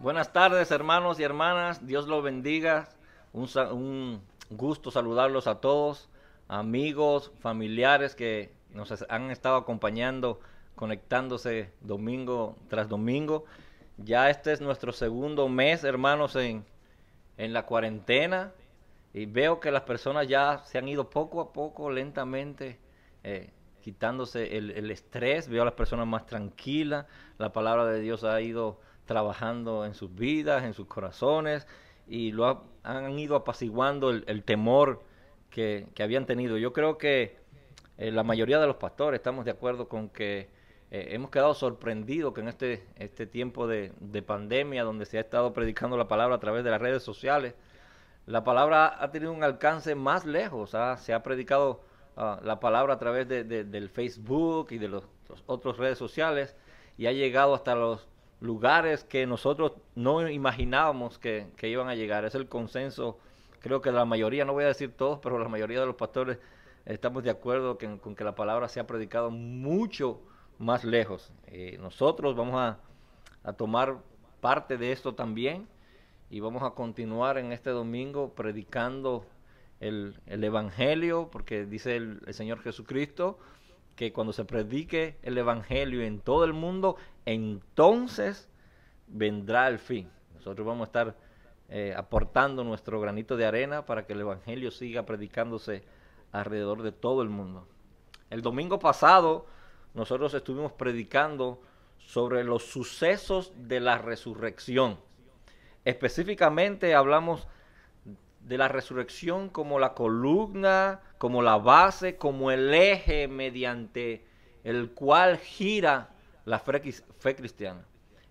Buenas tardes, hermanos y hermanas. Dios los bendiga. Un gusto saludarlos a todos, amigos, familiares que nos han estado acompañando, conectándose domingo tras domingo. Ya este es nuestro segundo mes, hermanos, en la cuarentena. Y veo que las personas ya se han ido poco a poco, lentamente, quitándose el estrés. Veo a las personas más tranquilas. La palabra de Dios ha ido trabajando en sus vidas, en sus corazones, y han ido apaciguando el temor que habían tenido. Yo creo que la mayoría de los pastores estamos de acuerdo con que hemos quedado sorprendidos que en este tiempo de pandemia, donde se ha estado predicando la palabra a través de las redes sociales, la palabra ha tenido un alcance más lejos. Se ha predicado la palabra a través del Facebook y de los otras redes sociales, y ha llegado hasta los lugares que nosotros no imaginábamos que iban a llegar. Es el consenso, creo que la mayoría, no voy a decir todos, pero la mayoría de los pastores estamos de acuerdo con que la palabra se ha predicado mucho más lejos. Nosotros vamos a tomar parte de esto también, y vamos a continuar en este domingo predicando el Evangelio, porque dice el Señor Jesucristo que cuando se predique el Evangelio en todo el mundo, entonces vendrá el fin. Nosotros vamos a estar aportando nuestro granito de arena para que el Evangelio siga predicándose alrededor de todo el mundo. El domingo pasado nosotros estuvimos predicando sobre los sucesos de la resurrección. Específicamente hablamos de la resurrección como la columna, como la base, como el eje mediante el cual gira la fe cristiana.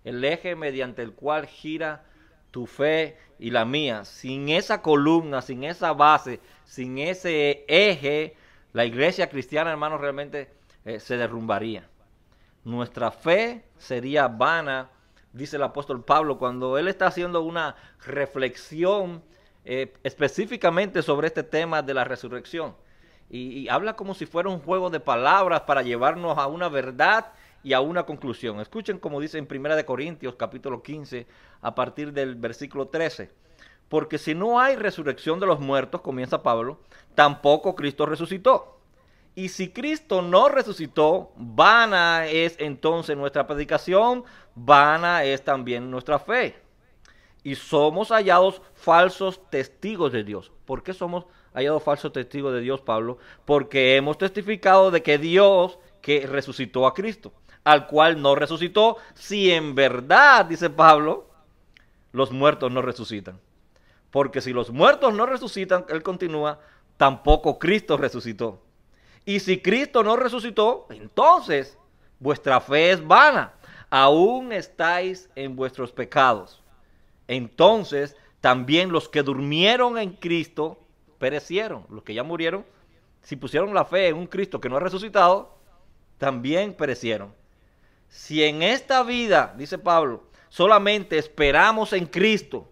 El eje mediante el cual gira tu fe y la mía. Sin esa columna, sin esa base, sin ese eje, la iglesia cristiana, hermanos, realmente se derrumbaría. Nuestra fe sería vana, dice el apóstol Pablo, cuando él está haciendo una reflexión específicamente sobre este tema de la resurrección. Y habla como si fuera un juego de palabras para llevarnos a una verdad y a una conclusión. Escuchen como dice en 1 Corintios capítulo 15 a partir del versículo 13. Porque si no hay resurrección de los muertos, comienza Pablo, tampoco Cristo resucitó. Y si Cristo no resucitó, vana es entonces nuestra predicación, vana es también nuestra fe. Y somos hallados falsos testigos de Dios. ¿Por qué somos hallados falsos testigos de Dios, Pablo? Porque hemos testificado de que Dios que resucitó a Cristo, al cual no resucitó, si en verdad, dice Pablo, los muertos no resucitan. Porque si los muertos no resucitan, él continúa, tampoco Cristo resucitó. Y si Cristo no resucitó, entonces vuestra fe es vana, aún estáis en vuestros pecados. Entonces también los que durmieron en Cristo perecieron. Los que ya murieron, si pusieron la fe en un Cristo que no ha resucitado, también perecieron. Si en esta vida, dice Pablo, solamente esperamos en Cristo,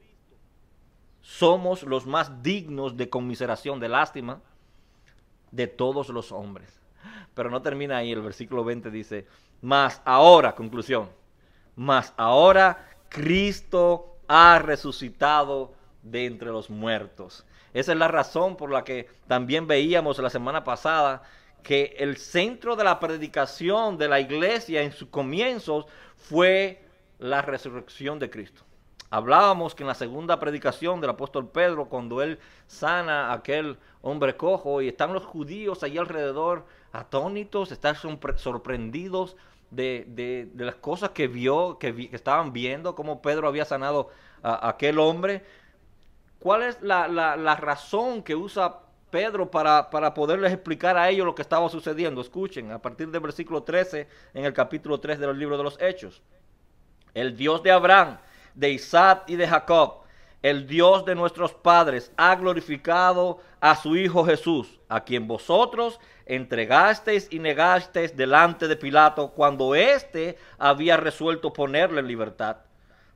somos los más dignos de conmiseración, de lástima, de todos los hombres. Pero no termina ahí, el versículo 20 dice, mas ahora, conclusión, mas ahora Cristo ha resucitado de entre los muertos. Esa es la razón por la que también veíamos la semana pasada que el centro de la predicación de la iglesia en sus comienzos fue la resurrección de Cristo. Hablábamos que en la segunda predicación del apóstol Pedro, cuando él sana a aquel hombre cojo y están los judíos allí alrededor atónitos, están sorprendidos de las cosas que estaban viendo, cómo Pedro había sanado a aquel hombre. ¿Cuál es la razón que usa Pedro para poderles explicar a ellos lo que estaba sucediendo? Escuchen, a partir del versículo 13, en el capítulo 3 del libro de los Hechos. El Dios de Abraham, de Isaac y de Jacob, el Dios de nuestros padres, ha glorificado a su Hijo Jesús, a quien vosotros entregasteis y negasteis delante de Pilato, cuando éste había resuelto ponerle en libertad.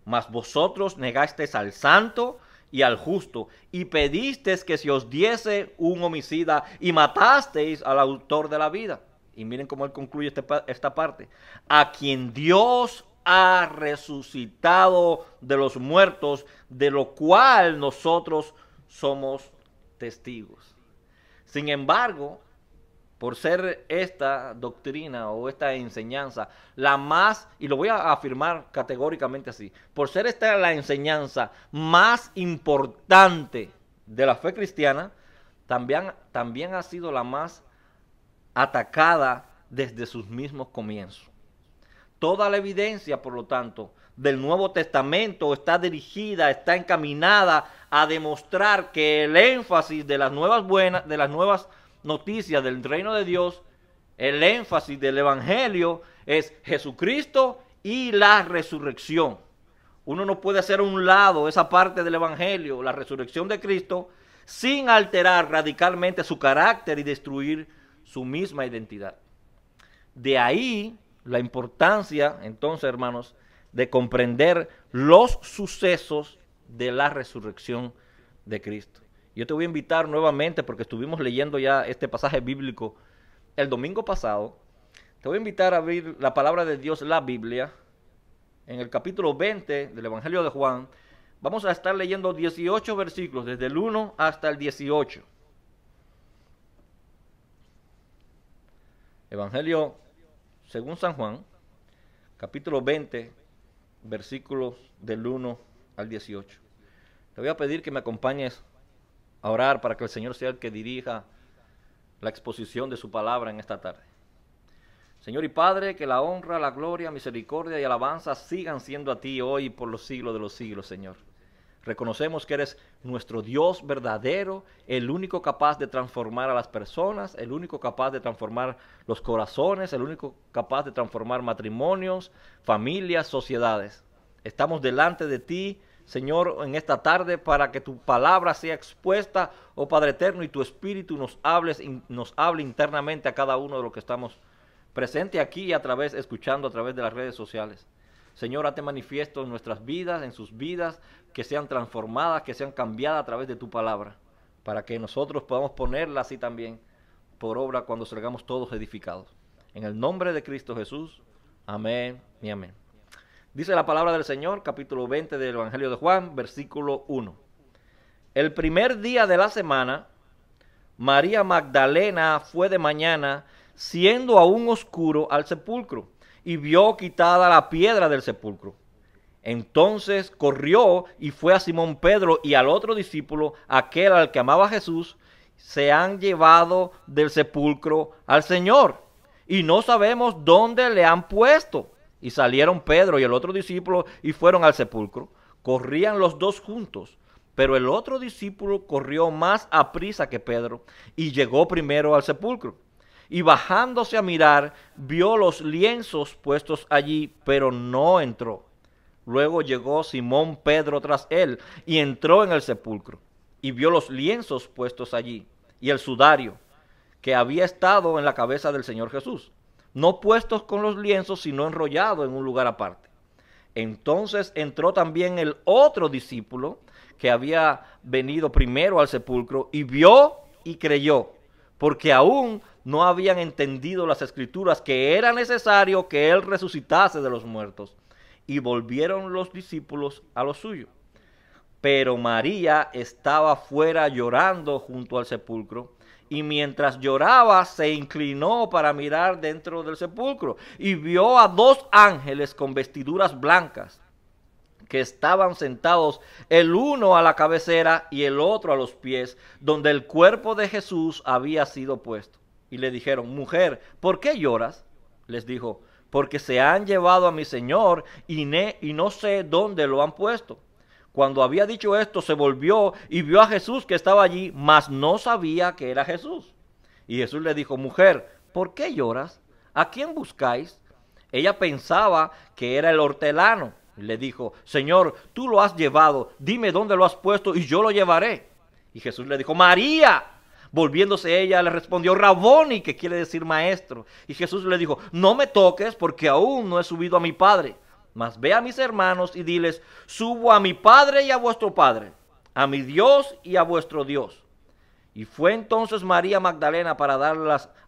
Mas vosotros negasteis al santo y al justo, y pedisteis que se os diese un homicida, y matasteis al autor de la vida. Y miren cómo él concluye esta parte. A quien Dios ha resucitado de los muertos, de lo cual nosotros somos testigos. Sin embargo, por ser esta doctrina o esta enseñanza la más, y lo voy a afirmar categóricamente así, por ser esta la enseñanza más importante de la fe cristiana, también ha sido la más atacada desde sus mismos comienzos. Toda la evidencia, por lo tanto, del Nuevo Testamento está dirigida, está encaminada a demostrar que el énfasis de las nuevas noticias del reino de Dios, el énfasis del Evangelio es Jesucristo y la resurrección. Uno no puede hacer a un lado esa parte del Evangelio, la resurrección de Cristo, sin alterar radicalmente su carácter y destruir su misma identidad. De ahí la importancia, entonces, hermanos, de comprender los sucesos de la resurrección de Cristo. Yo te voy a invitar nuevamente, porque estuvimos leyendo ya este pasaje bíblico el domingo pasado, te voy a invitar a abrir la palabra de Dios, la Biblia, en el capítulo 20 del Evangelio de Juan. Vamos a estar leyendo 18 versículos, desde el 1 hasta el 18. Evangelio según San Juan, capítulo 20, versículos del 1 al 18. Te voy a pedir que me acompañes a orar para que el Señor sea el que dirija la exposición de su palabra en esta tarde. Señor y Padre, que la honra, la gloria, misericordia y alabanza sigan siendo a ti hoy y por los siglos de los siglos, Señor. Reconocemos que eres nuestro Dios verdadero, el único capaz de transformar a las personas, el único capaz de transformar los corazones, el único capaz de transformar matrimonios, familias, sociedades. Estamos delante de ti, Señor, en esta tarde para que tu palabra sea expuesta, oh Padre eterno, y tu Espíritu nos hable internamente a cada uno de los que estamos presentes aquí y escuchando a través de las redes sociales. Señor, hazte manifiesto en nuestras vidas, en sus vidas, que sean transformadas, que sean cambiadas a través de tu palabra, para que nosotros podamos ponerla así también por obra cuando salgamos todos edificados. En el nombre de Cristo Jesús, amén y amén. Dice la palabra del Señor, capítulo 20 del Evangelio de Juan, versículo 1. El primer día de la semana, María Magdalena fue de mañana, siendo aún oscuro, al sepulcro, y vio quitada la piedra del sepulcro. Entonces corrió y fue a Simón Pedro y al otro discípulo, aquel al que amaba Jesús, se han llevado del sepulcro al Señor, y no sabemos dónde le han puesto. Y salieron Pedro y el otro discípulo y fueron al sepulcro. Corrían los dos juntos, pero el otro discípulo corrió más aprisa que Pedro y llegó primero al sepulcro. Y bajándose a mirar, vio los lienzos puestos allí, pero no entró. Luego llegó Simón Pedro tras él y entró en el sepulcro y vio los lienzos puestos allí y el sudario que había estado en la cabeza del Señor Jesús, no puestos con los lienzos, sino enrollado en un lugar aparte. Entonces entró también el otro discípulo que había venido primero al sepulcro y vio y creyó, porque aún no habían entendido las Escrituras que era necesario que él resucitase de los muertos. Y volvieron los discípulos a lo suyo. Pero María estaba fuera llorando junto al sepulcro, y mientras lloraba se inclinó para mirar dentro del sepulcro, y vio a dos ángeles con vestiduras blancas, que estaban sentados, el uno a la cabecera y el otro a los pies, donde el cuerpo de Jesús había sido puesto. Y le dijeron: mujer, ¿por qué lloras? Les dijo: porque se han llevado a mi Señor y no sé dónde lo han puesto. Cuando había dicho esto, se volvió y vio a Jesús que estaba allí, mas no sabía que era Jesús. Y Jesús le dijo: mujer, ¿por qué lloras? ¿A quién buscáis? Ella pensaba que era el hortelano. Y le dijo: Señor, tú lo has llevado, dime dónde lo has puesto y yo lo llevaré. Y Jesús le dijo: María. Volviéndose ella le respondió: Raboni, que quiere decir maestro. Y Jesús le dijo: no me toques, porque aún no he subido a mi Padre. Mas ve a mis hermanos y diles: subo a mi Padre y a vuestro Padre, a mi Dios y a vuestro Dios. Y fue entonces María Magdalena para dar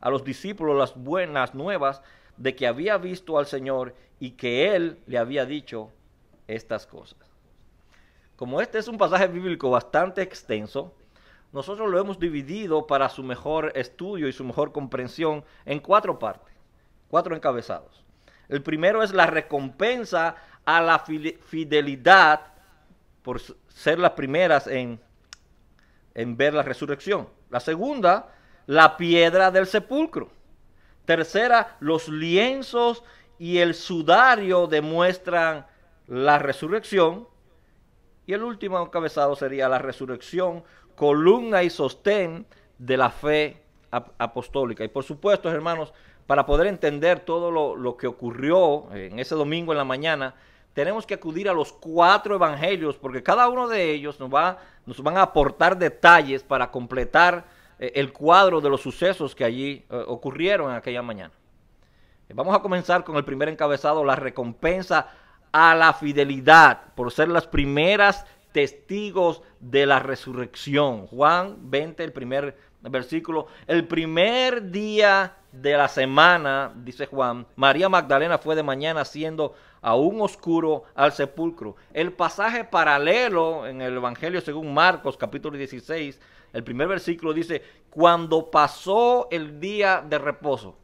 a los discípulos las buenas nuevas de que había visto al Señor y que Él le había dicho estas cosas. Como este es un pasaje bíblico bastante extenso, nosotros lo hemos dividido para su mejor estudio y su mejor comprensión en 4 partes, 4 encabezados. El primero es la recompensa a la fidelidad por ser las primeras en ver la resurrección. La segunda, la piedra del sepulcro. Tercera, los lienzos y el sudario demuestran la resurrección. Y el último encabezado sería la resurrección, columna y sostén de la fe apostólica. Y por supuesto, hermanos, para poder entender todo lo que ocurrió en ese domingo en la mañana, tenemos que acudir a los 4 evangelios, porque cada uno de ellos nos van a aportar detalles para completar el cuadro de los sucesos que allí ocurrieron en aquella mañana. Vamos a comenzar con el primer encabezado, la recompensa a la fidelidad por ser las primeras testigos de la resurrección. Juan 20, el primer versículo. El primer día de la semana, dice Juan, María Magdalena fue de mañana siendo aún oscuro al sepulcro. El pasaje paralelo en el Evangelio según Marcos, capítulo 16, el primer versículo dice, cuando pasó el día de reposo.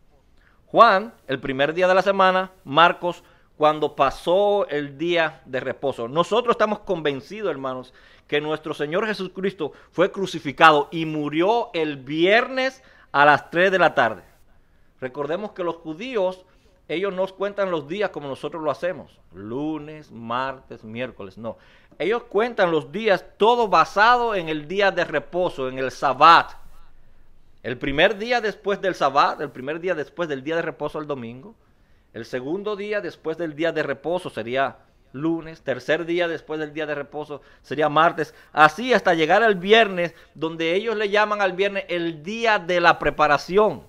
Juan, el primer día de la semana, Marcos, cuando pasó el día de reposo. Nosotros estamos convencidos, hermanos, que nuestro Señor Jesucristo fue crucificado y murió el viernes a las 3 de la tarde. Recordemos que los judíos, ellos no cuentan los días como nosotros lo hacemos. Lunes, martes, miércoles, no. Ellos cuentan los días todo basado en el día de reposo, en el Sabbat. El primer día después del Sabbat, el primer día después del día de reposo, el domingo. El segundo día después del día de reposo sería lunes. Tercer día después del día de reposo sería martes. Así hasta llegar al viernes, donde ellos le llaman al viernes el día de la preparación.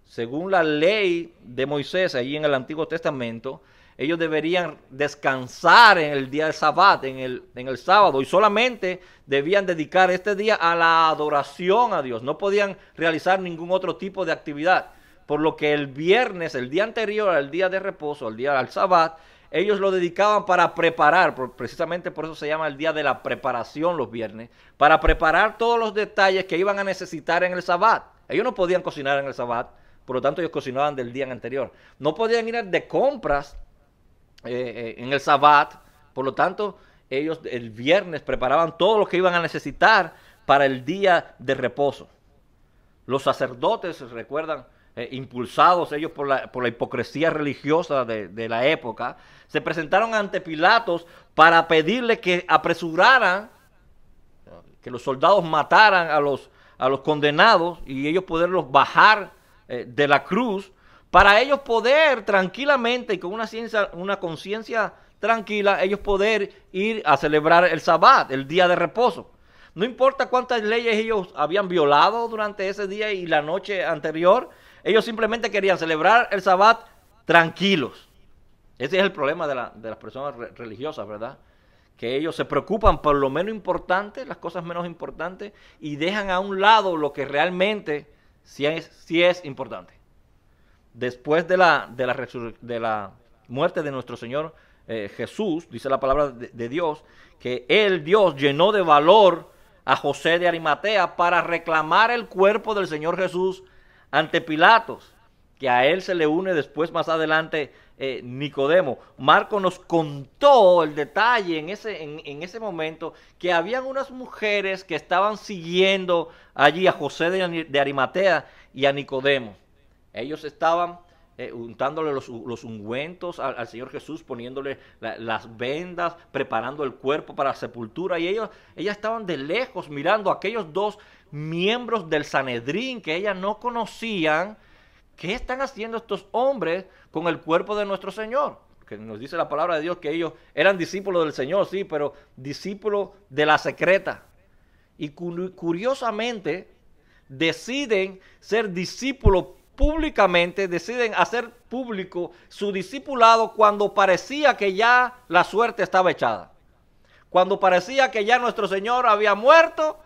Según la ley de Moisés, allí en el Antiguo Testamento, ellos deberían descansar en el día del Sabbat, en el sábado, y solamente debían dedicar este día a la adoración a Dios. No podían realizar ningún otro tipo de actividad. Por lo que el viernes, el día anterior al día de reposo, al día del Sabbat, ellos lo dedicaban para preparar, precisamente por eso se llama el día de la preparación los viernes, para preparar todos los detalles que iban a necesitar en el Sabbat. Ellos no podían cocinar en el Sabbat, por lo tanto ellos cocinaban del día anterior. No podían ir de compras en el Sabbat, por lo tanto ellos el viernes preparaban todo lo que iban a necesitar para el día de reposo. Los sacerdotes, recuerdan, impulsados ellos por la hipocresía religiosa de la época, se presentaron ante Pilatos para pedirle que apresuraran, que los soldados mataran a los condenados y ellos poderlos bajar de la cruz, para ellos poder tranquilamente y con una conciencia tranquila, ellos poder ir a celebrar el Sabbat, el día de reposo. No importa cuántas leyes ellos habían violado durante ese día y la noche anterior, ellos simplemente querían celebrar el Sabbat tranquilos. Ese es el problema de las personas religiosas, ¿verdad? Que ellos se preocupan por lo menos importante, las cosas menos importantes, y dejan a un lado lo que realmente sí es importante. Después de la muerte de nuestro Señor Jesús, dice la palabra de Dios, que Él, Dios, llenó de valor a José de Arimatea para reclamar el cuerpo del Señor Jesús ante Pilatos, que a él se le une después más adelante Nicodemo. Marco nos contó el detalle en ese momento, que habían unas mujeres que estaban siguiendo allí a José de Arimatea y a Nicodemo. Ellos estaban untándole los ungüentos al Señor Jesús, poniéndole las vendas, preparando el cuerpo para la sepultura, y ellas estaban de lejos mirando a aquellos dos miembros del Sanedrín que ellas no conocían. ¿Qué están haciendo estos hombres con el cuerpo de nuestro Señor? Que nos dice la palabra de Dios que ellos eran discípulos del Señor, sí, pero discípulos de la secreta. Y curiosamente deciden ser discípulos públicamente, deciden hacer público su discipulado cuando parecía que ya la suerte estaba echada. Cuando parecía que ya nuestro Señor había muerto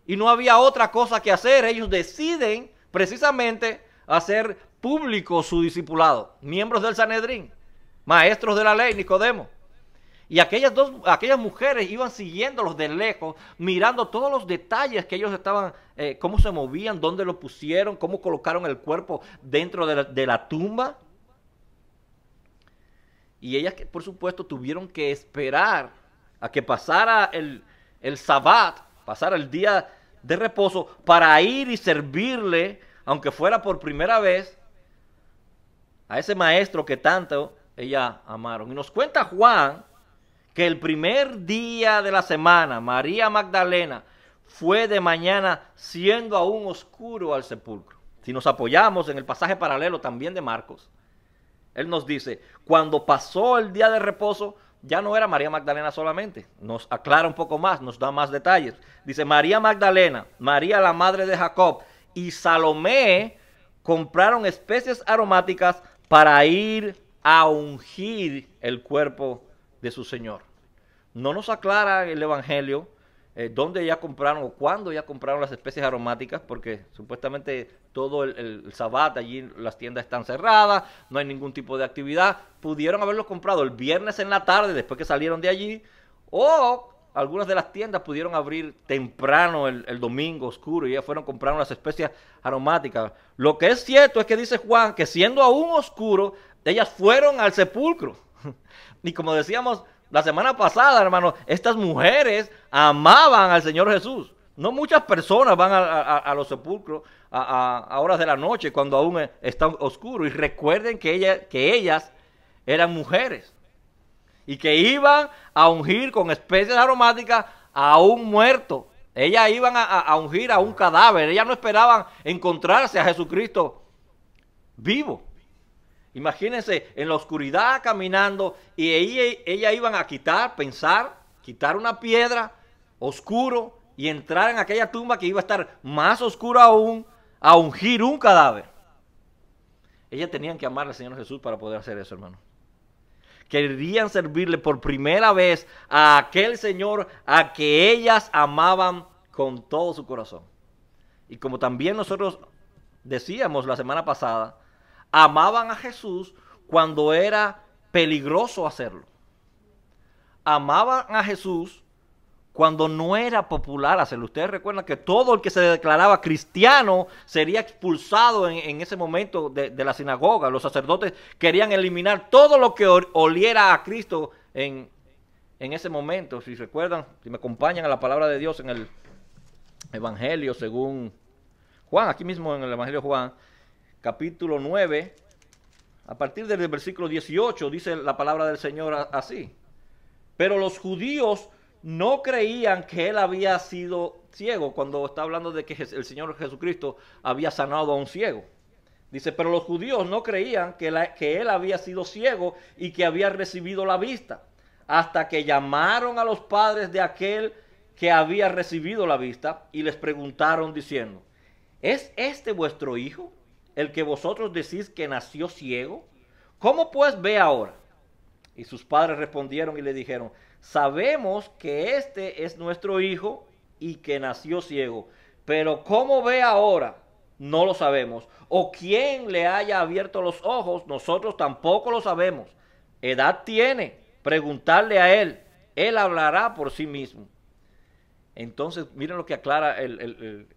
y no había otra cosa que hacer, ellos deciden precisamente hacer público su discipulado, miembros del Sanedrín, maestros de la ley, Nicodemo. Y aquellas mujeres iban siguiéndolos de lejos, mirando todos los detalles que ellos estaban, cómo se movían, dónde lo pusieron, cómo colocaron el cuerpo dentro de la tumba. Y ellas, por supuesto, tuvieron que esperar a que pasara el Sabbat, pasara el día de reposo, para ir y servirle, aunque fuera por primera vez, a ese maestro que tanto ellas amaron. Y nos cuenta Juan que el primer día de la semana, María Magdalena fue de mañana, siendo aún oscuro, al sepulcro. Si nos apoyamos en el pasaje paralelo también de Marcos, él nos dice, cuando pasó el día de reposo, ya no era María Magdalena solamente. Nos aclara un poco más, nos da más detalles. Dice, María Magdalena, María la madre de Jacob y Salomé compraron especies aromáticas para ir a ungir el cuerpo de su Señor. No nos aclara el Evangelio dónde ya compraron o cuándo ya compraron las especies aromáticas, porque supuestamente todo el Sabbat allí las tiendas están cerradas, no hay ningún tipo de actividad. Pudieron haberlo comprado el viernes en la tarde después que salieron de allí, o algunas de las tiendas pudieron abrir temprano el domingo oscuro y ya fueron comprando las especies aromáticas. Lo que es cierto es que dice Juan que siendo aún oscuro, ellas fueron al sepulcro. Y como decíamos la semana pasada, hermano, estas mujeres amaban al Señor Jesús. No muchas personas van a los sepulcros a horas de la noche cuando aún está oscuro. Y recuerden que ellas eran mujeres y que iban a ungir con especies aromáticas a un muerto. Ellas iban a ungir a un cadáver. Ellas no esperaban encontrarse a Jesucristo vivo. Imagínense en la oscuridad caminando y ella iban a quitar una piedra oscuro y entrar en aquella tumba que iba a estar más oscura aún, a ungir un cadáver. Ellas tenían que amar al Señor Jesús para poder hacer eso, hermano. Querían servirle por primera vez a aquel Señor a que ellas amaban con todo su corazón. Y como también nosotros decíamos la semana pasada, amaban a Jesús cuando era peligroso hacerlo. Amaban a Jesús cuando no era popular hacerlo. Ustedes recuerdan que todo el que se declaraba cristiano sería expulsado en ese momento de la sinagoga. Los sacerdotes querían eliminar todo lo que oliera a Cristo en ese momento. Si recuerdan, si me acompañan a la palabra de Dios en el Evangelio según Juan, aquí mismo en el Evangelio de Juan, capítulo 9, a partir del versículo 18, dice la palabra del Señor así. Pero los judíos no creían que él había sido ciego, cuando está hablando de que el Señor Jesucristo había sanado a un ciego. Dice, pero los judíos no creían que él había sido ciego y que había recibido la vista, hasta que llamaron a los padres de aquel que había recibido la vista y les preguntaron diciendo, ¿es este vuestro hijo, el que vosotros decís que nació ciego? ¿Cómo pues ve ahora? Y sus padres respondieron y le dijeron, sabemos que este es nuestro hijo y que nació ciego, pero ¿cómo ve ahora? No lo sabemos. O quién le haya abierto los ojos, nosotros tampoco lo sabemos. Edad tiene, preguntarle a él, él hablará por sí mismo. Entonces, miren lo que aclara el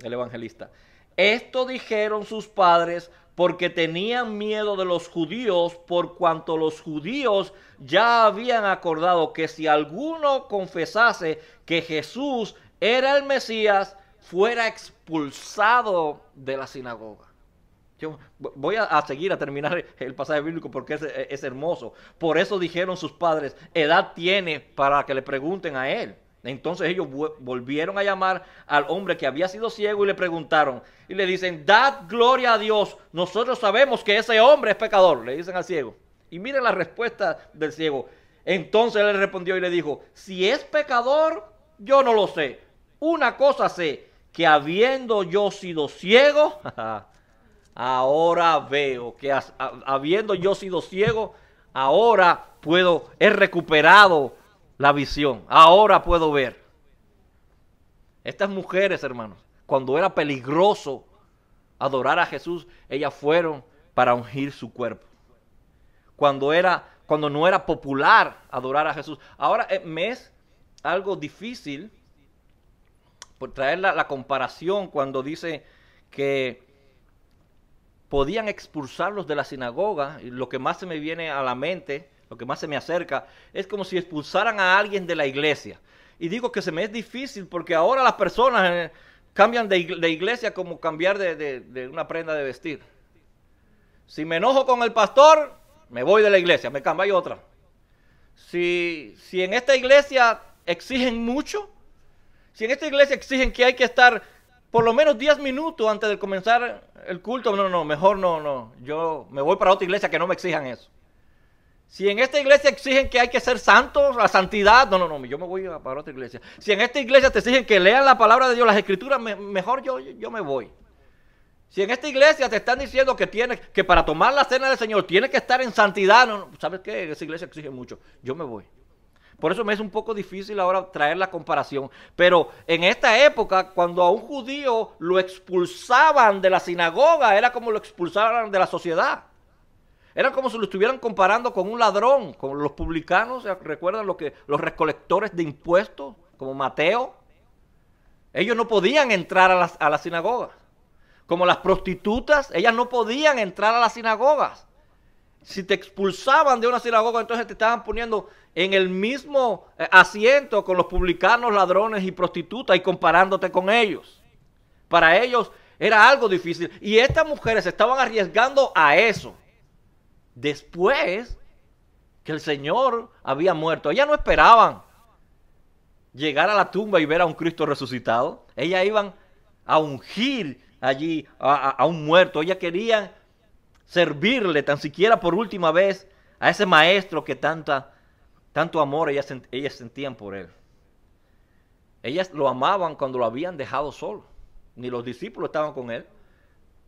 evangelista. Esto dijeron sus padres porque tenían miedo de los judíos, por cuanto los judíos ya habían acordado que si alguno confesase que Jesús era el Mesías, fuera expulsado de la sinagoga. Yo voy a seguir a terminar el pasaje bíblico porque es hermoso. Por eso dijeron sus padres, edad tiene para que le pregunten a él. Entonces ellos volvieron a llamar al hombre que había sido ciego y le preguntaron. Y le dicen, dad gloria a Dios. Nosotros sabemos que ese hombre es pecador. Le dicen al ciego. Y miren la respuesta del ciego. Entonces él le respondió y le dijo, si es pecador, yo no lo sé. Una cosa sé, que habiendo yo sido ciego, ahora veo. Que habiendo yo sido ciego, ahora he recuperado la visión. Ahora puedo ver. Estas mujeres, hermanos, cuando era peligroso adorar a Jesús, ellas fueron para ungir su cuerpo. Cuando no era popular adorar a Jesús. Ahora me es algo difícil por traer la comparación cuando dice que podían expulsarlos de la sinagoga. Y lo que más se me viene a la mente, lo que más se me acerca, es como si expulsaran a alguien de la iglesia. Y digo que se me es difícil porque ahora las personas cambian de iglesia como cambiar de una prenda de vestir. Si me enojo con el pastor, me voy de la iglesia, me cambio, hay otra. Si en esta iglesia exigen mucho, si en esta iglesia exigen que hay que estar por lo menos 10 minutos antes de comenzar el culto, mejor no, yo me voy para otra iglesia que no me exijan eso. Si en esta iglesia exigen que hay que ser santos, la santidad, yo me voy para otra iglesia. Si en esta iglesia te exigen que lean la palabra de Dios, las escrituras, mejor yo me voy. Si en esta iglesia te están diciendo que para tomar la cena del Señor tienes que estar en santidad, ¿sabes qué? Esa iglesia exige mucho, yo me voy. Por eso me es un poco difícil ahora traer la comparación. Pero en esta época, cuando a un judío lo expulsaban de la sinagoga, era como lo expulsaban de la sociedad. Era como si lo estuvieran comparando con un ladrón, con los publicanos. ¿Recuerdan los recolectores de impuestos, como Mateo? Ellos no podían entrar a las sinagogas. Como las prostitutas, ellas no podían entrar a las sinagogas. Si te expulsaban de una sinagoga, entonces te estaban poniendo en el mismo asiento con los publicanos, ladrones y prostitutas y comparándote con ellos. Para ellos era algo difícil. Y estas mujeres estaban arriesgando a eso. Después que el Señor había muerto. Ellas no esperaban llegar a la tumba y ver a un Cristo resucitado. Ellas iban a ungir allí a un muerto. Ellas querían servirle tan siquiera por última vez a ese maestro que tanto amor ellas sentían por él. Ellas lo amaban cuando lo habían dejado solo. Ni los discípulos estaban con él.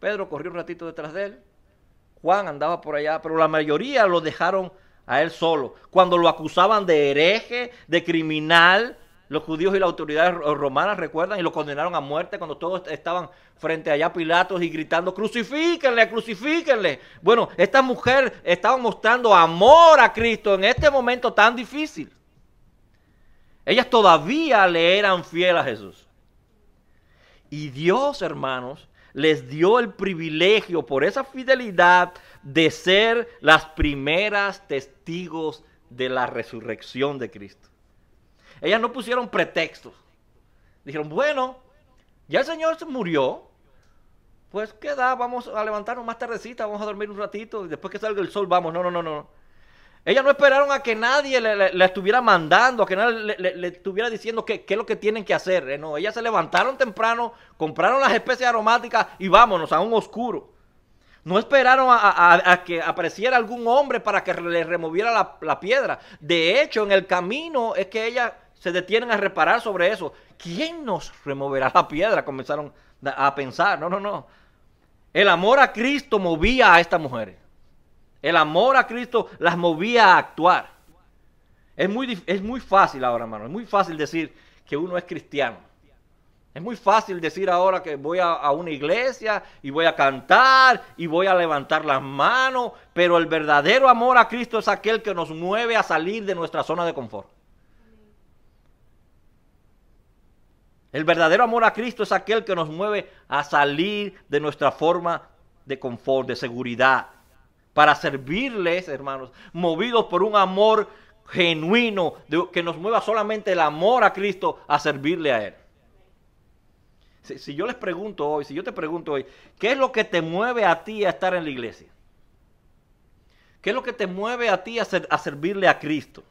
Pedro corrió un ratito detrás de él. Juan andaba por allá, pero la mayoría lo dejaron a él solo. Cuando lo acusaban de hereje, de criminal, los judíos y las autoridades romanas, recuerdan, y lo condenaron a muerte cuando todos estaban frente allá a Pilatos y gritando, crucifíquenle, crucifíquenle. Bueno, esta mujer estaba mostrando amor a Cristo en este momento tan difícil. Ellas todavía le eran fieles a Jesús. Y Dios, hermanos, les dio el privilegio por esa fidelidad de ser las primeras testigos de la resurrección de Cristo. Ellas no pusieron pretextos. Dijeron, bueno, ya el Señor se murió, pues ¿qué da? Vamos a levantarnos más tardecita, vamos a dormir un ratito y después que salga el sol vamos. No. Ellas no esperaron a que nadie le estuviera mandando, a que nadie le estuviera diciendo qué es lo que tienen que hacer. No, ellas se levantaron temprano, compraron las especies aromáticas y vámonos a un oscuro. No esperaron a que apareciera algún hombre para que le removiera la piedra. De hecho, en el camino es que ellas se detienen a reparar sobre eso. ¿Quién nos removerá la piedra? Comenzaron a pensar. No. El amor a Cristo movía a estas mujeres. El amor a Cristo las movía a actuar. Es muy fácil ahora, hermano. Es muy fácil decir que uno es cristiano. Es muy fácil decir ahora que voy a una iglesia y voy a cantar y voy a levantar las manos. Pero el verdadero amor a Cristo es aquel que nos mueve a salir de nuestra zona de confort. El verdadero amor a Cristo es aquel que nos mueve a salir de nuestra forma de confort, de seguridad. Para servirles, hermanos, movidos por un amor genuino, que nos mueva solamente el amor a Cristo a servirle a Él. Si yo les pregunto hoy, si yo te pregunto hoy, ¿qué es lo que te mueve a ti a estar en la iglesia? ¿Qué es lo que te mueve a ti a servirle a Cristo?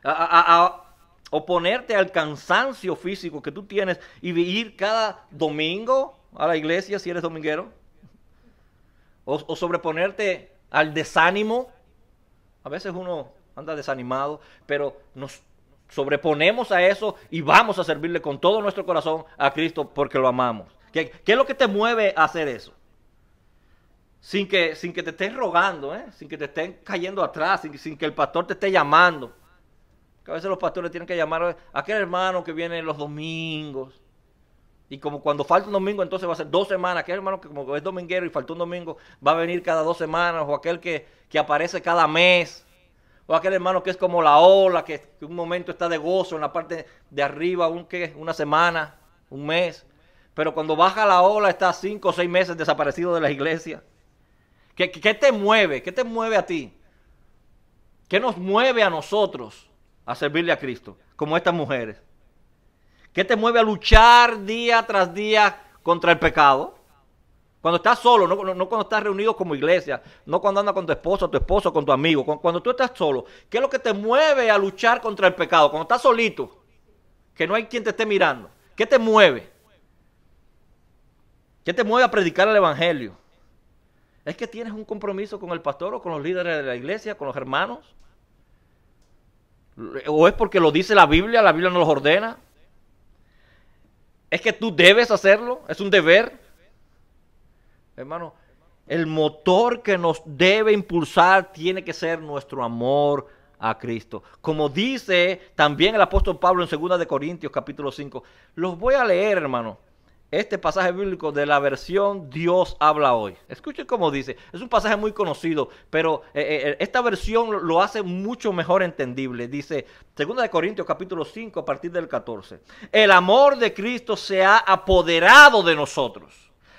A oponerte al cansancio físico que tú tienes y ir cada domingo a la iglesia si eres dominguero. O sobreponerte al desánimo. A veces uno anda desanimado, pero nos sobreponemos a eso y vamos a servirle con todo nuestro corazón a Cristo porque lo amamos. ¿Qué es lo que te mueve a hacer eso? Sin que te estén rogando, sin que te estén cayendo atrás, sin que el pastor te esté llamando. Que a veces los pastores tienen que llamar a aquel hermano que viene los domingos. Y como cuando falta un domingo, entonces va a ser 2 semanas. Aquel hermano que como es dominguero y faltó un domingo, va a venir cada 2 semanas. O aquel que aparece cada mes. O aquel hermano que es como la ola, que un momento está de gozo en la parte de arriba, una semana, un mes. Pero cuando baja la ola está 5 o 6 meses desaparecido de la iglesia. ¿Qué te mueve? ¿Qué te mueve a ti? ¿Qué nos mueve a nosotros a servirle a Cristo? Como estas mujeres. ¿Qué te mueve a luchar día tras día contra el pecado? Cuando estás solo, no cuando estás reunido como iglesia, no cuando andas con tu esposo, con tu amigo. Cuando tú estás solo, ¿qué es lo que te mueve a luchar contra el pecado? Cuando estás solito, que no hay quien te esté mirando. ¿Qué te mueve? ¿Qué te mueve a predicar el evangelio? ¿Es que tienes un compromiso con el pastor o con los líderes de la iglesia, con los hermanos? ¿O es porque lo dice la Biblia nos los ordena? ¿Es que tú debes hacerlo? ¿Es un deber? Hermano, el motor que nos debe impulsar tiene que ser nuestro amor a Cristo. Como dice también el apóstol Pablo en 2 de Corintios capítulo 5. Los voy a leer, hermano. Este pasaje bíblico de la versión Dios habla hoy. Escuchen cómo dice. Es un pasaje muy conocido, pero esta versión lo hace mucho mejor entendible. Dice 2 de Corintios capítulo 5 a partir del 14. El amor de Cristo se ha apoderado de nosotros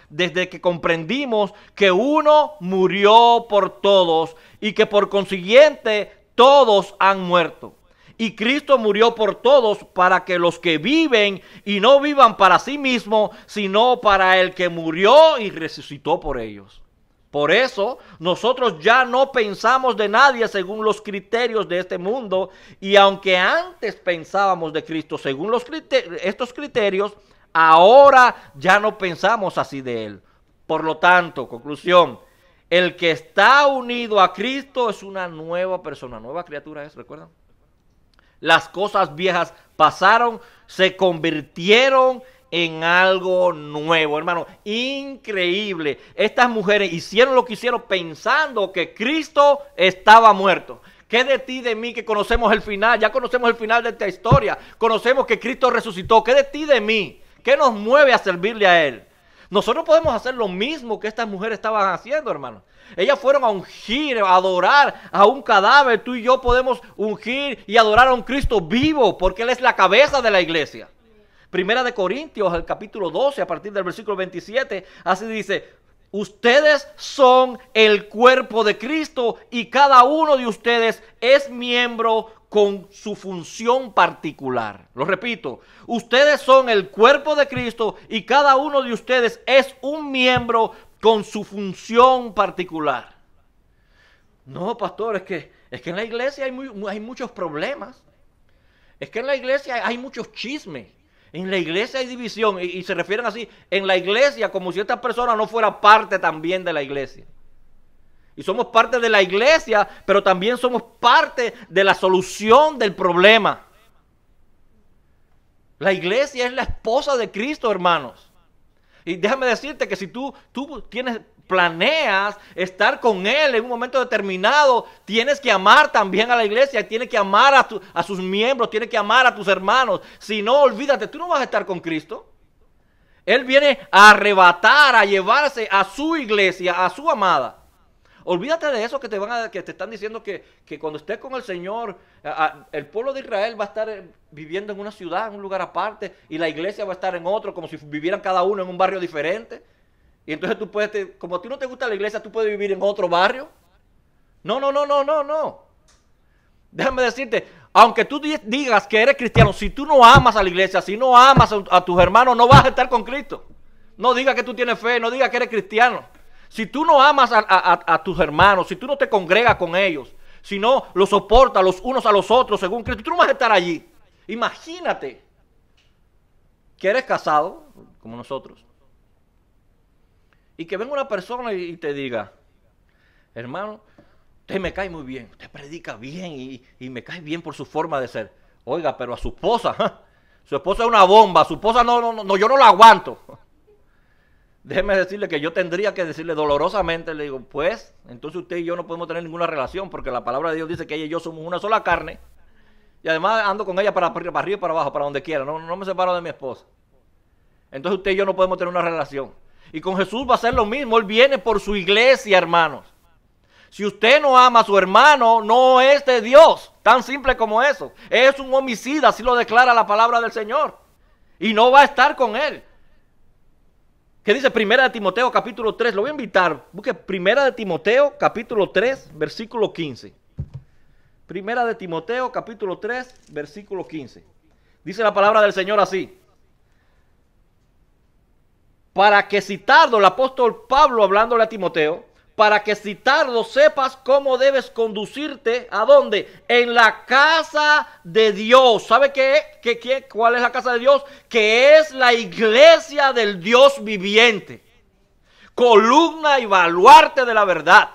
desde que comprendimos que uno murió por todos y que por consiguiente todos han muerto. Y Cristo murió por todos para que los que viven y no vivan para sí mismos, sino para el que murió y resucitó por ellos. Por eso nosotros ya no pensamos de nadie según los criterios de este mundo. Y aunque antes pensábamos de Cristo según estos criterios, ahora ya no pensamos así de Él. Por lo tanto, conclusión, el que está unido a Cristo es una nueva persona, nueva criatura es, ¿recuerdan? Las cosas viejas pasaron, se convirtieron en algo nuevo, hermano. Increíble. Estas mujeres hicieron lo que hicieron pensando que Cristo estaba muerto. ¿Qué de ti, de mí, que conocemos el final? Ya conocemos el final de esta historia. Conocemos que Cristo resucitó. ¿Qué de ti, de mí? ¿Qué nos mueve a servirle a Él? Nosotros podemos hacer lo mismo que estas mujeres estaban haciendo, hermano. Ellas fueron a ungir, a adorar a un cadáver. Tú y yo podemos ungir y adorar a un Cristo vivo, porque Él es la cabeza de la iglesia. Primera de Corintios, el capítulo 12, a partir del versículo 27, así dice: ustedes son el cuerpo de Cristo y cada uno de ustedes es miembro con su función particular. Lo repito, ustedes son el cuerpo de Cristo y cada uno de ustedes es un miembro con su función particular. No, pastor, es que en la iglesia hay muchos problemas. Es que en la iglesia hay muchos chismes. En la iglesia hay división y se refieren así, en la iglesia, como si esta persona no fuera parte también de la iglesia. Y somos parte de la iglesia, pero también somos parte de la solución del problema. La iglesia es la esposa de Cristo, hermanos. Y déjame decirte que si tú planeas estar con Él en un momento determinado, tienes que amar también a la iglesia, tienes que amar a sus miembros, tienes que amar a tus hermanos. Si no, olvídate, tú no vas a estar con Cristo. Él viene a arrebatar, a llevarse a su iglesia, a su amada. Olvídate de eso que te están diciendo que cuando estés con el Señor, el pueblo de Israel va a estar viviendo en una ciudad, en un lugar aparte, y la iglesia va a estar en otro, como si vivieran cada uno en un barrio diferente. Y entonces tú puedes, como a ti no te gusta la iglesia, tú puedes vivir en otro barrio. No. Déjame decirte, aunque tú digas que eres cristiano, si tú no amas a la iglesia, si no amas a tus hermanos, no vas a estar con Cristo. No digas que tú tienes fe, no digas que eres cristiano. Si tú no amas a tus hermanos, si tú no te congregas con ellos, si no los soportas los unos a los otros según Cristo, tú no vas a estar allí. Imagínate que eres casado, como nosotros, y que venga una persona y te diga: hermano, usted me cae muy bien, usted predica bien y me cae bien por su forma de ser. Oiga, pero a su esposa, su esposa es una bomba, su esposa no, yo no la aguanto. Déjeme decirle que yo tendría que decirle dolorosamente, le digo, pues, entonces usted y yo no podemos tener ninguna relación, porque la palabra de Dios dice que ella y yo somos una sola carne, y además ando con ella para arriba y para abajo, para donde quiera, no me separo de mi esposa. entonces usted y yo no podemos tener una relación. Y con Jesús va a ser lo mismo. Él viene por su iglesia, hermanos. Si usted no ama a su hermano, no es de Dios. Tan simple como eso. Es un homicida, así lo declara la palabra del Señor. Y no va a estar con él. ¿Qué dice Primera de Timoteo capítulo 3? Lo voy a invitar. Busque Primera de Timoteo capítulo 3, versículo 15. Primera de Timoteo capítulo 3, versículo 15. Dice la palabra del Señor así. Para que si tardo, el apóstol Pablo hablándole a Timoteo, para que si tardo sepas cómo debes conducirte, ¿a dónde? En la casa de Dios. ¿Sabe cuál es la casa de Dios? Que es la iglesia del Dios viviente. Columna y baluarte de la verdad.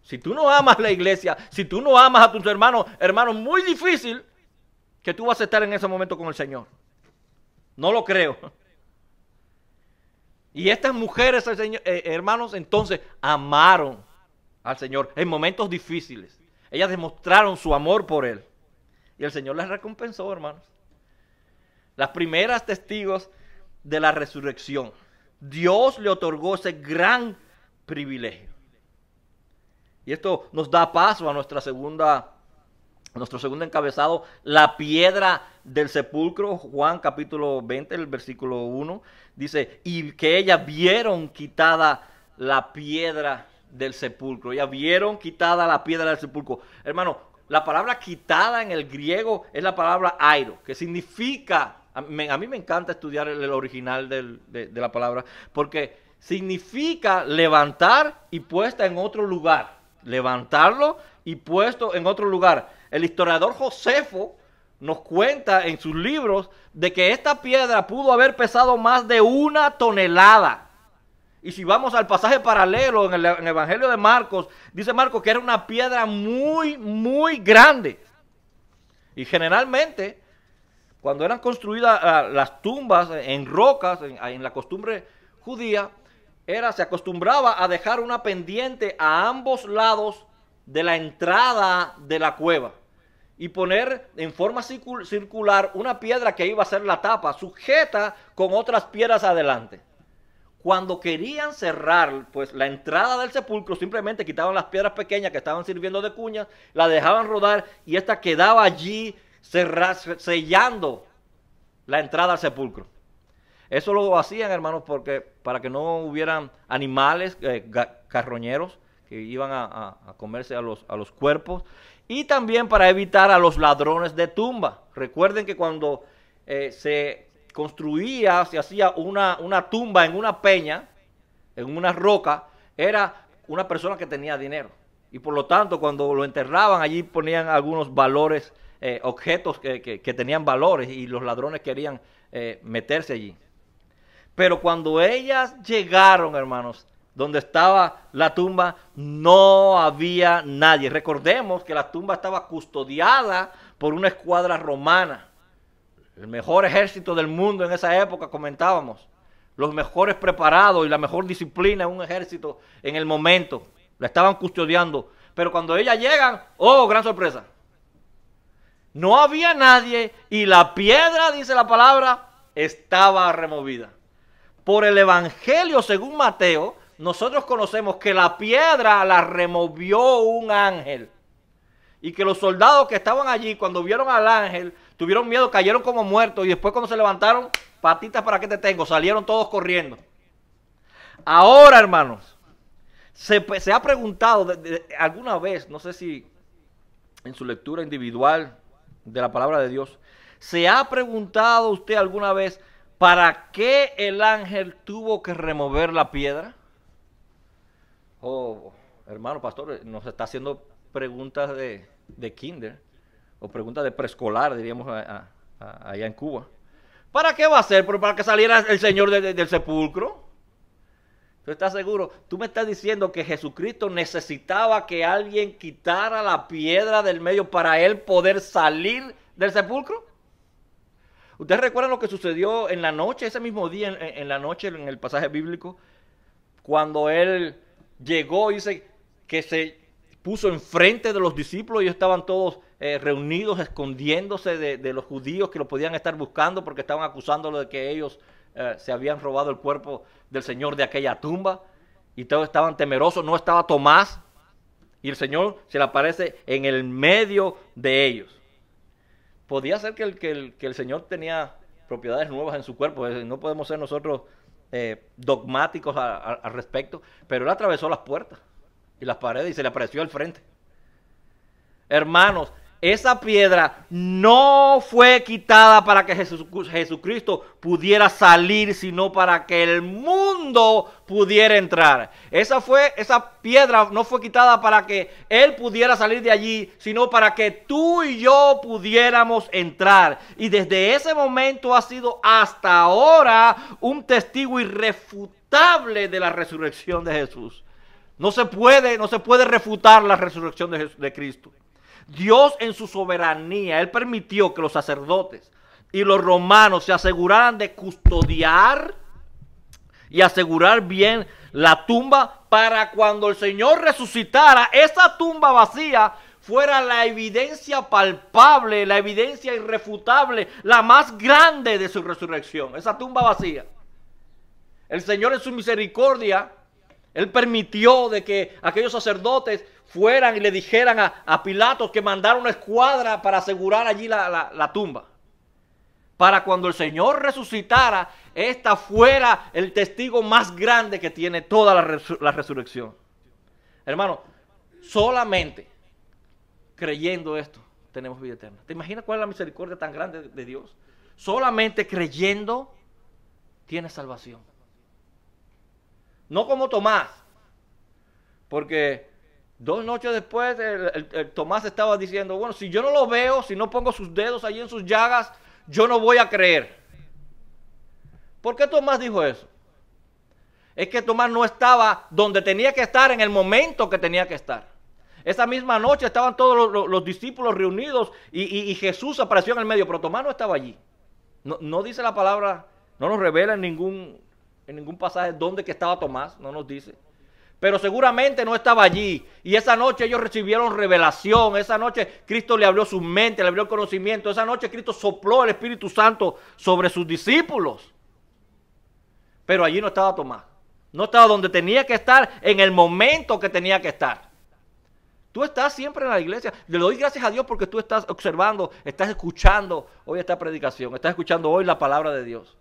Si tú no amas la iglesia, si tú no amas a tus hermanos, hermano, muy difícil que tú vas a estar en ese momento con el Señor. No lo creo. Y estas mujeres, hermanos, entonces amaron al Señor en momentos difíciles. Ellas demostraron su amor por Él. Y el Señor les recompensó, hermanos. Las primeras testigos de la resurrección. Dios le otorgó ese gran privilegio. Y esto nos da paso a nuestro segundo encabezado, la piedra del sepulcro. Juan capítulo 20, el versículo 1, dice, y que ellas vieron quitada la piedra del sepulcro. Ellas vieron quitada la piedra del sepulcro. Hermano, la palabra quitada en el griego es la palabra airo, que significa, a mí me encanta estudiar el original de la palabra, porque significa levantar y puesta en otro lugar. Levantarlo y puesto en otro lugar. El historiador Josefo nos cuenta en sus libros de que esta piedra pudo haber pesado más de 1 tonelada. Y si vamos al pasaje paralelo en el Evangelio de Marcos, dice Marcos que era una piedra muy, muy grande. Y generalmente, cuando eran construidas las tumbas en rocas, en la costumbre judía, se acostumbraba a dejar una pendiente a ambos lados de la entrada de la cueva y poner en forma circular una piedra que iba a ser la tapa, sujeta con otras piedras adelante. Cuando querían cerrar pues la entrada del sepulcro, simplemente quitaban las piedras pequeñas que estaban sirviendo de cuñas, la dejaban rodar y esta quedaba allí sellando la entrada al sepulcro. Eso lo hacían, hermanos, para que no hubieran animales, carroñeros, que iban a comerse a los cuerpos. Y también para evitar a los ladrones de tumba. Recuerden que cuando se construía, se hacía una tumba en una peña, en una roca, era una persona que tenía dinero. Y por lo tanto, cuando lo enterraban, allí ponían algunos valores, objetos que tenían valores, y los ladrones querían meterse allí. Pero cuando ellas llegaron, hermanos, donde estaba la tumba, no había nadie. Recordemos que la tumba estaba custodiada por una escuadra romana. El mejor ejército del mundo en esa época, comentábamos. Los mejores preparados y la mejor disciplina en un ejército en el momento. La estaban custodiando. Pero cuando ellas llegan, ¡oh, gran sorpresa! No había nadie y la piedra, dice la palabra, estaba removida. Por el Evangelio según Mateo, nosotros conocemos que la piedra la removió un ángel. Y que los soldados que estaban allí, cuando vieron al ángel, tuvieron miedo, cayeron como muertos. Y después cuando se levantaron, patitas para qué te tengo, salieron todos corriendo. Ahora, hermanos, se ha preguntado alguna vez, no sé si en su lectura individual de la palabra de Dios, ¿se ha preguntado usted alguna vez para qué el ángel tuvo que remover la piedra? Oh, hermano pastor, nos está haciendo preguntas de kinder, o preguntas de preescolar, diríamos allá en Cuba. ¿Para qué va a ser? ¿Para que saliera el Señor del sepulcro? ¿Tú estás seguro? ¿Tú me estás diciendo que Jesucristo necesitaba que alguien quitara la piedra del medio para Él poder salir del sepulcro? ¿Ustedes recuerdan lo que sucedió en la noche, ese mismo día, en la noche, en el pasaje bíblico? Cuando Él llegó, dice que se puso enfrente de los discípulos y estaban todos reunidos, escondiéndose de los judíos que lo podían estar buscando porque estaban acusándolo de que ellos se habían robado el cuerpo del Señor de aquella tumba y todos estaban temerosos. No estaba Tomás y el Señor se le aparece en el medio de ellos. Podía ser que el Señor tenía propiedades nuevas en su cuerpo. No podemos ser nosotros dogmáticos al respecto, pero él atravesó las puertas y las paredes y se le apareció al frente. Hermanos, esa piedra no fue quitada para que Jesucristo pudiera salir, sino para que el mundo pudiera entrar. Esa piedra no fue quitada para que Él pudiera salir de allí, sino para que tú y yo pudiéramos entrar. Y desde ese momento ha sido hasta ahora un testigo irrefutable de la resurrección de Jesús. No se puede refutar la resurrección de Cristo. Dios en su soberanía, Él permitió que los sacerdotes y los romanos se aseguraran de custodiar y asegurar bien la tumba para cuando el Señor resucitara, esa tumba vacía fuera la evidencia palpable, la evidencia irrefutable, la más grande de su resurrección, esa tumba vacía. El Señor en su misericordia, Él permitió de que aquellos sacerdotes fueran y le dijeran a Pilatos que mandara una escuadra para asegurar allí la tumba. Para cuando el Señor resucitara, esta fuera el testigo más grande que tiene toda la resurrección. Hermano, solamente creyendo esto tenemos vida eterna. ¿Te imaginas cuál es la misericordia tan grande de Dios? Solamente creyendo tienes salvación. No como Tomás, porque 2 noches después el Tomás estaba diciendo, bueno, si yo no lo veo, si no pongo sus dedos allí en sus llagas, yo no voy a creer. ¿Por qué Tomás dijo eso? Es que Tomás no estaba donde tenía que estar en el momento que tenía que estar. Esa misma noche estaban todos los discípulos reunidos y Jesús apareció en el medio, pero Tomás no estaba allí. No dice la palabra, no nos revela en ningún pasaje dónde que estaba Tomás, no nos dice. Pero seguramente no estaba allí. Y esa noche ellos recibieron revelación. Esa noche Cristo le abrió su mente, le abrió el conocimiento. Esa noche Cristo sopló el Espíritu Santo sobre sus discípulos. Pero allí no estaba Tomás. No estaba donde tenía que estar en el momento que tenía que estar. Tú estás siempre en la iglesia. Le doy gracias a Dios porque tú estás observando, estás escuchando hoy esta predicación. Estás escuchando hoy la palabra de Dios.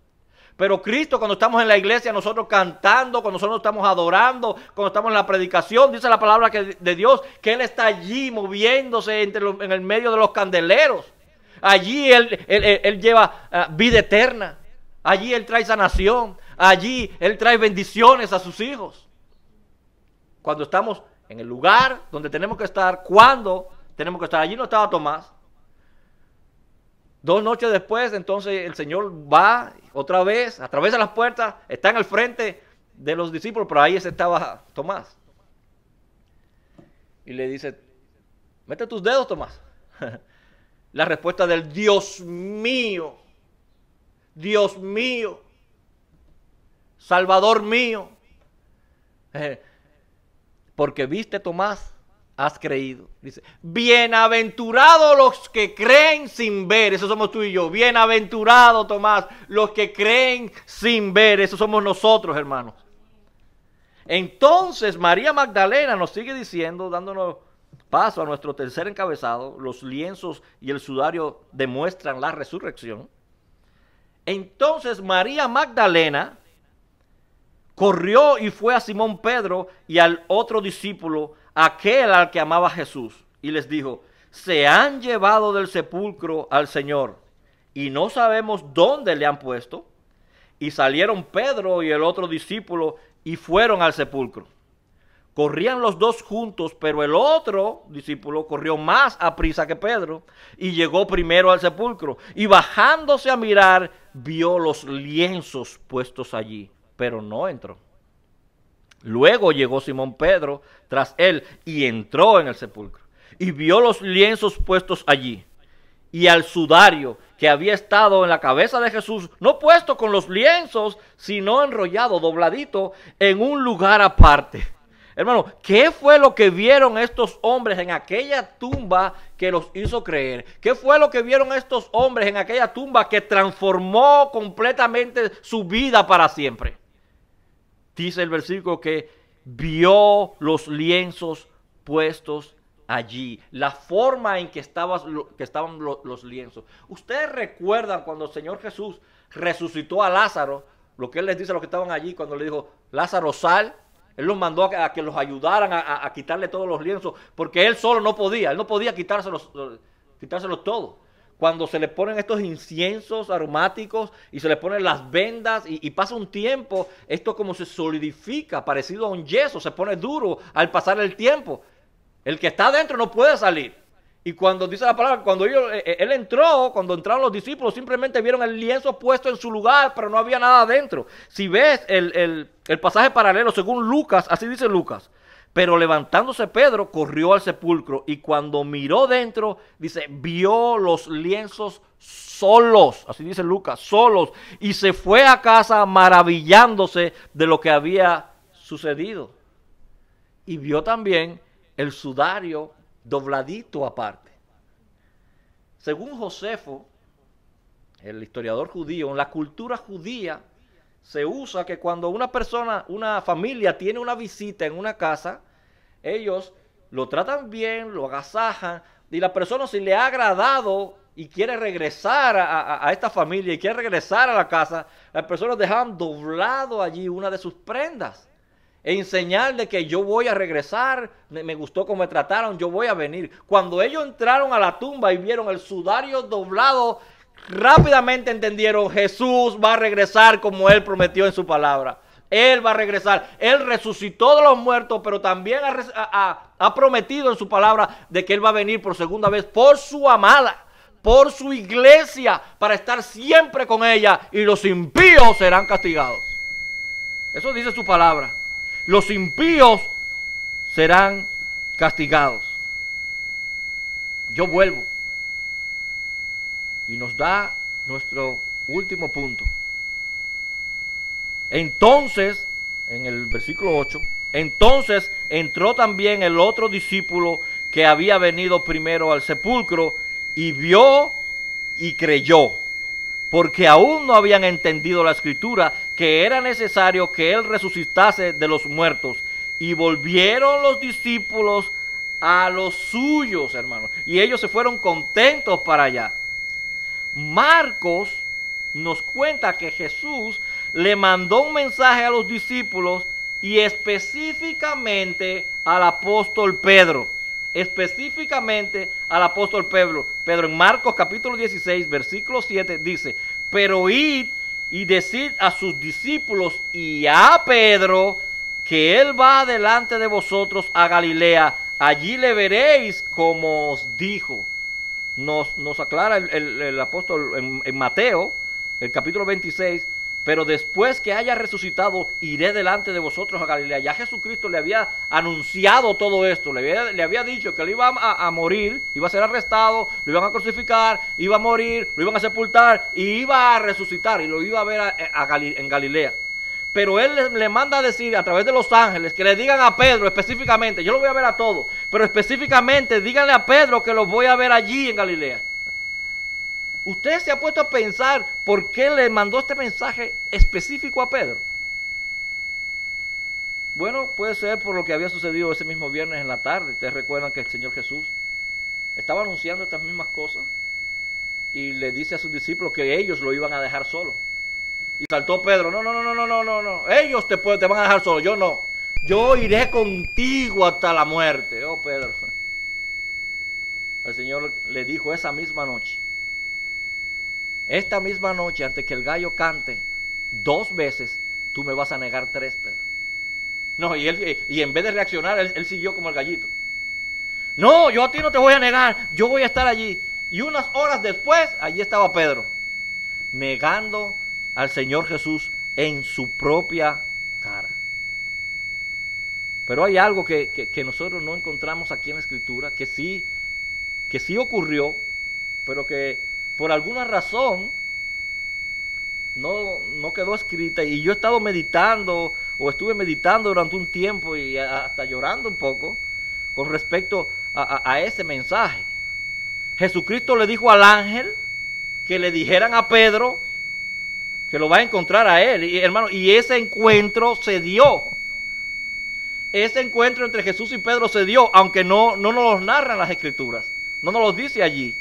Pero Cristo, cuando estamos en la iglesia, nosotros cantando, cuando nosotros estamos adorando, cuando estamos en la predicación, dice la palabra de Dios que Él está allí moviéndose en el medio de los candeleros. Allí Él lleva vida eterna. Allí Él trae sanación. Allí Él trae bendiciones a sus hijos. Cuando estamos en el lugar donde tenemos que estar, cuando tenemos que estar. Allí no estaba Tomás. 2 noches después, entonces el Señor va otra vez, atraviesa las puertas, está en el frente de los discípulos, pero ahí estaba Tomás. Y le dice, mete tus dedos, Tomás. La respuesta del Dios mío, Salvador mío. Porque viste, Tomás, has creído. Dice, bienaventurados los que creen sin ver. Eso somos tú y yo. Bienaventurados, Tomás, los que creen sin ver. Eso somos nosotros, hermanos. Entonces María Magdalena nos sigue diciendo, dándonos paso a nuestro tercer encabezado. Los lienzos y el sudario demuestran la resurrección. Entonces María Magdalena corrió y fue a Simón Pedro y al otro discípulo, aquel al que amaba Jesús, y les dijo, se han llevado del sepulcro al Señor y no sabemos dónde le han puesto. Y salieron Pedro y el otro discípulo y fueron al sepulcro. Corrían los dos juntos, pero el otro discípulo corrió más aprisa que Pedro y llegó primero al sepulcro. Y bajándose a mirar, vio los lienzos puestos allí, pero no entró. Luego llegó Simón Pedro tras él y entró en el sepulcro y vio los lienzos puestos allí y al sudario que había estado en la cabeza de Jesús, no puesto con los lienzos, sino enrollado, dobladito, en un lugar aparte. Hermano, ¿qué fue lo que vieron estos hombres en aquella tumba que los hizo creer? ¿Qué fue lo que vieron estos hombres en aquella tumba que transformó completamente su vida para siempre? Dice el versículo que vio los lienzos puestos allí, la forma en que estaban los lienzos. Ustedes recuerdan cuando el Señor Jesús resucitó a Lázaro, lo que Él les dice a los que estaban allí cuando le dijo, Lázaro, sal. Él los mandó a que los ayudaran a quitarle todos los lienzos, porque Él solo no podía, Él no podía quitárselos todos. Cuando se le ponen estos inciensos aromáticos y se le ponen las vendas y pasa un tiempo, esto como se solidifica, parecido a un yeso, se pone duro al pasar el tiempo. El que está adentro no puede salir. Y cuando dice la palabra, cuando él entró, cuando entraron los discípulos, simplemente vieron el lienzo puesto en su lugar, pero no había nada adentro. Si ves el pasaje paralelo, según Lucas, así dice Lucas, pero levantándose Pedro, corrió al sepulcro y cuando miró dentro, dice, vio los lienzos solos, así dice Lucas, solos, y se fue a casa maravillándose de lo que había sucedido. Y vio también el sudario dobladito aparte. Según Josefo, el historiador judío, en la cultura judía se usa que cuando una persona, una familia tiene una visita en una casa, ellos lo tratan bien, lo agasajan, y la persona, si le ha agradado y quiere regresar a esta familia y quiere regresar a la casa, las personas dejaban doblado allí una de sus prendas en señal de que yo voy a regresar, me gustó cómo me trataron, yo voy a venir. Cuando ellos entraron a la tumba y vieron el sudario doblado, rápidamente entendieron, Jesús va a regresar como Él prometió en su palabra. Él va a regresar. Él resucitó de los muertos, pero también ha prometido en su palabra de que Él va a venir por segunda vez por su amada, por su iglesia, para estar siempre con ella, y los impíos serán castigados. Eso dice su palabra. Los impíos serán castigados. Yo vuelvo. Y nos da nuestro último punto. Entonces, en el versículo 8, entonces entró también el otro discípulo que había venido primero al sepulcro y vio y creyó, porque aún no habían entendido la escritura que era necesario que Él resucitase de los muertos. Y volvieron los discípulos a los suyos, hermanos, y ellos se fueron contentos para allá. Marcos nos cuenta que Jesús le mandó un mensaje a los discípulos y específicamente al apóstol Pedro. Específicamente al apóstol Pedro. En Marcos capítulo 16, versículo 7 dice, pero id y decid a sus discípulos y a Pedro que él va delante de vosotros a Galilea, allí le veréis como os dijo. Nos aclara el apóstol en Mateo, el capítulo 26, pero después que haya resucitado, iré delante de vosotros a Galilea. Ya Jesucristo le había anunciado todo esto, le había dicho que él iba a morir, iba a ser arrestado, lo iban a crucificar, iba a morir, lo iban a sepultar, y iba a resucitar, y lo iba a ver en Galilea. Pero él le manda a decir a través de los ángeles que le digan a Pedro específicamente, yo lo voy a ver a todos, pero específicamente díganle a Pedro que los voy a ver allí en Galilea. ¿Usted se ha puesto a pensar por qué le mandó este mensaje específico a Pedro? Bueno, puede ser por lo que había sucedido ese mismo viernes en la tarde. Ustedes recuerdan que el Señor Jesús estaba anunciando estas mismas cosas y le dice a sus discípulos que ellos lo iban a dejar solo. Y saltó Pedro, no, ellos te van a dejar solo, yo no. Yo iré contigo hasta la muerte. Oh, Pedro. El Señor le dijo esa misma noche, esta misma noche, antes que el gallo cante 2 veces, tú me vas a negar 3, Pedro. No, y en vez de reaccionar, él siguió como el gallito. No, yo a ti no te voy a negar, yo voy a estar allí. Y unas horas después, allí estaba Pedro, negando al Señor Jesús en su propia cara. Pero hay algo que nosotros no encontramos aquí en la Escritura, que sí ocurrió, pero que por alguna razón no quedó escrita. Y yo he estado meditando o estuve meditando durante un tiempo y hasta llorando un poco con respecto a ese mensaje. Jesucristo le dijo al ángel que le dijeran a Pedro que lo va a encontrar a él. Y, hermano, y ese encuentro se dio. Ese encuentro entre Jesús y Pedro se dio, aunque no nos los narran las Escrituras. No nos los dice allí.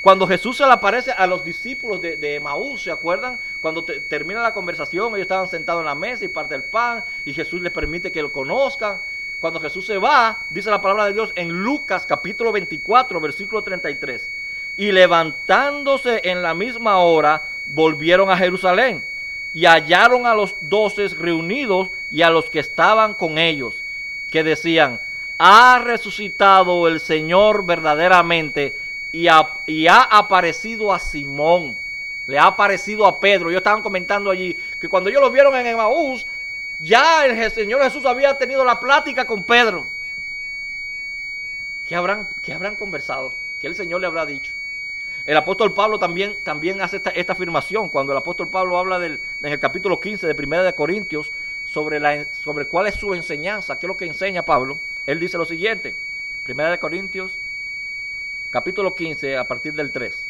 Cuando Jesús se le aparece a los discípulos de Emaús, ¿se acuerdan? Cuando termina la conversación, ellos estaban sentados en la mesa y parte el pan, y Jesús les permite que lo conozcan. Cuando Jesús se va, dice la palabra de Dios en Lucas capítulo 24, versículo 33. Y levantándose en la misma hora, volvieron a Jerusalén, y hallaron a los 12 reunidos y a los que estaban con ellos, que decían: ha resucitado el Señor verdaderamente, y ha aparecido a Simón, le ha aparecido a Pedro. Ellos estaban comentando allí que cuando ellos lo vieron en Emaús, ya el Señor Jesús había tenido la plática con Pedro. ¿Qué habrán conversado? ¿Qué el Señor le habrá dicho? El apóstol Pablo también hace esta afirmación cuando el apóstol Pablo habla en el capítulo 15 de Primera de Corintios sobre cuál es su enseñanza, qué es lo que enseña Pablo. Él dice lo siguiente, Primera de Corintios capítulo 15, a partir del 3.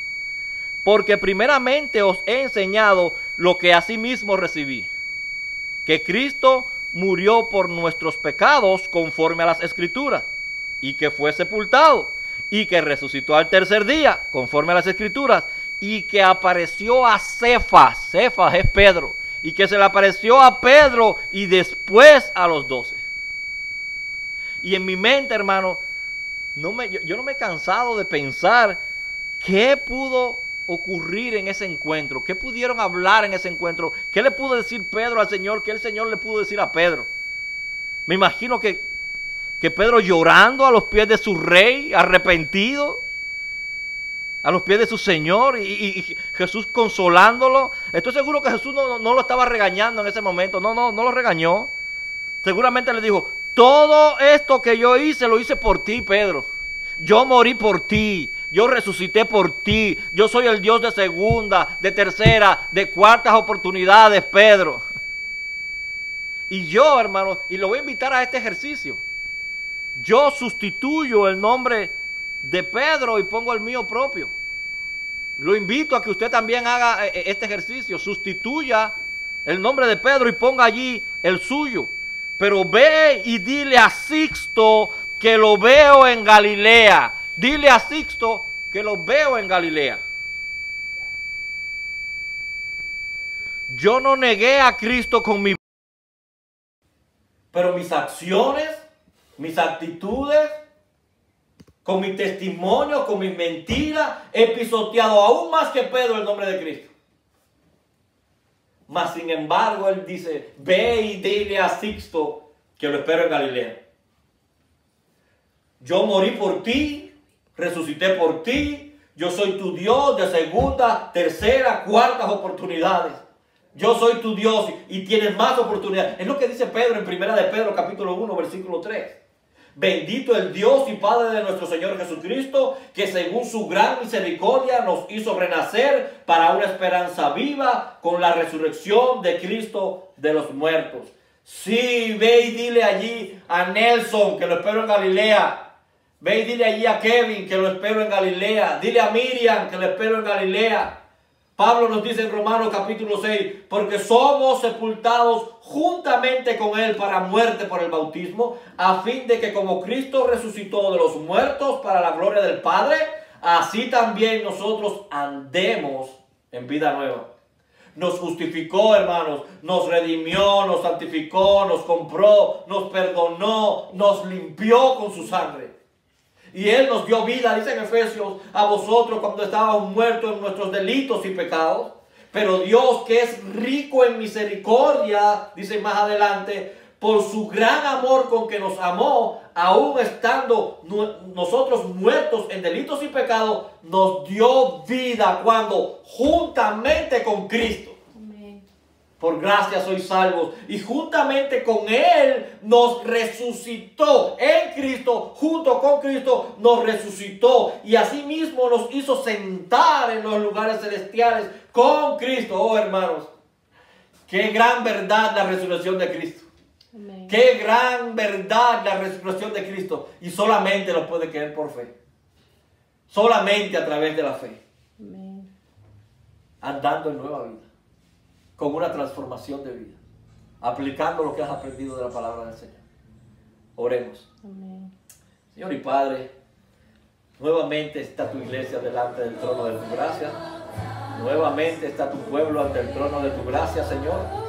Porque primeramente os he enseñado lo que asimismo recibí, que Cristo murió por nuestros pecados conforme a las Escrituras, y que fue sepultado, y que resucitó al tercer día conforme a las Escrituras, y que apareció a Cefas. Cefas es Pedro, y que se le apareció a Pedro y después a los 12. Y en mi mente, hermano, yo no me he cansado de pensar qué pudo ocurrir en ese encuentro, qué pudieron hablar en ese encuentro, qué le pudo decir Pedro al Señor, qué el Señor le pudo decir a Pedro. Me imagino que Pedro llorando a los pies de su rey, arrepentido, a los pies de su Señor, y Jesús consolándolo. Estoy seguro que Jesús no lo estaba regañando en ese momento, no lo regañó. Seguramente le dijo: todo esto que yo hice, lo hice por ti, Pedro. Yo morí por ti, yo resucité por ti, yo soy el Dios de segunda, de tercera, de cuartas oportunidades, Pedro. Y yo, hermano, y lo voy a invitar a este ejercicio. Yo sustituyo el nombre de Pedro y pongo el mío propio. Lo invito a que usted también haga este ejercicio. Sustituya el nombre de Pedro y ponga allí el suyo. Pero ve y dile a Sixto que lo veo en Galilea. Dile a Sixto que lo veo en Galilea. Yo no negué a Cristo con mi vida, pero mis acciones, mis actitudes, con mi testimonio, con mis mentiras, he pisoteado aún más que Pedro el nombre de Cristo. Mas sin embargo, él dice: ve y dile a Sixto que lo espero en Galilea. Yo morí por ti, resucité por ti, yo soy tu Dios de segunda, tercera, cuartas oportunidades. Yo soy tu Dios y tienes más oportunidades. Es lo que dice Pedro en Primera de Pedro capítulo 1, versículo 3. Bendito el Dios y Padre de nuestro Señor Jesucristo, que según su gran misericordia nos hizo renacer para una esperanza viva con la resurrección de Cristo de los muertos. Sí, ve y dile allí a Nelson que lo espero en Galilea. Ve y dile allí a Kevin que lo espero en Galilea. Dile a Miriam que lo espero en Galilea. Pablo nos dice en Romanos capítulo 6, porque somos sepultados juntamente con él para muerte por el bautismo, a fin de que como Cristo resucitó de los muertos para la gloria del Padre, así también nosotros andemos en vida nueva. Nos justificó, hermanos, nos redimió, nos santificó, nos compró, nos perdonó, nos limpió con su sangre. Y Él nos dio vida, dice en Efesios, a vosotros cuando estábamos muertos en nuestros delitos y pecados. Pero Dios, que es rico en misericordia, dice más adelante, por su gran amor con que nos amó, aún estando nosotros muertos en delitos y pecados, nos dio vida cuando juntamente con Cristo. Por gracia sois salvos. Y juntamente con Él nos resucitó. En Cristo, junto con Cristo, nos resucitó. Y asimismo nos hizo sentar en los lugares celestiales con Cristo. Oh, hermanos, qué gran verdad la resurrección de Cristo. Qué gran verdad la resurrección de Cristo. Y solamente lo puede creer por fe. Solamente a través de la fe. Amén. Andando en nueva vida. Con una transformación de vida. Aplicando lo que has aprendido de la palabra del Señor. Oremos. Amén. Señor y Padre, nuevamente está tu iglesia delante del trono de tu gracia. Nuevamente está tu pueblo ante el trono de tu gracia, Señor.